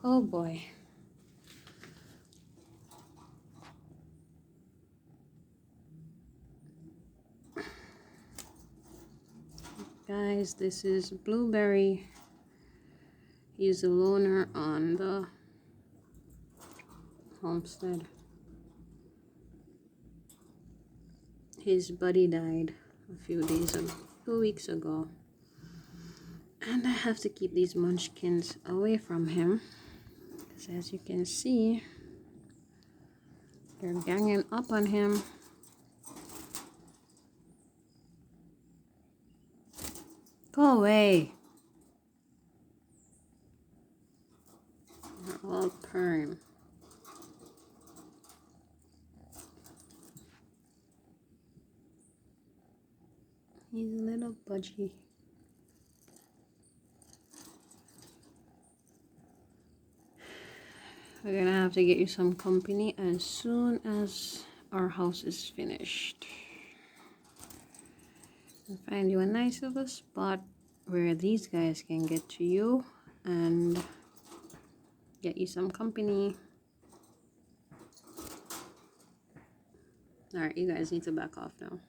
Oh boy. Guys, this is Blueberry. He's a loner on the homestead. His buddy died a few 2 weeks ago. And I have to keep these munchkins away from him. Because as you can see, they're ganging up on him. Go away. They're all purring. He's a little budgie. We're gonna have to get you some company as soon as our house is finished. And find you a nice little spot where these guys can get to you and get you some company. Alright, you guys need to back off now.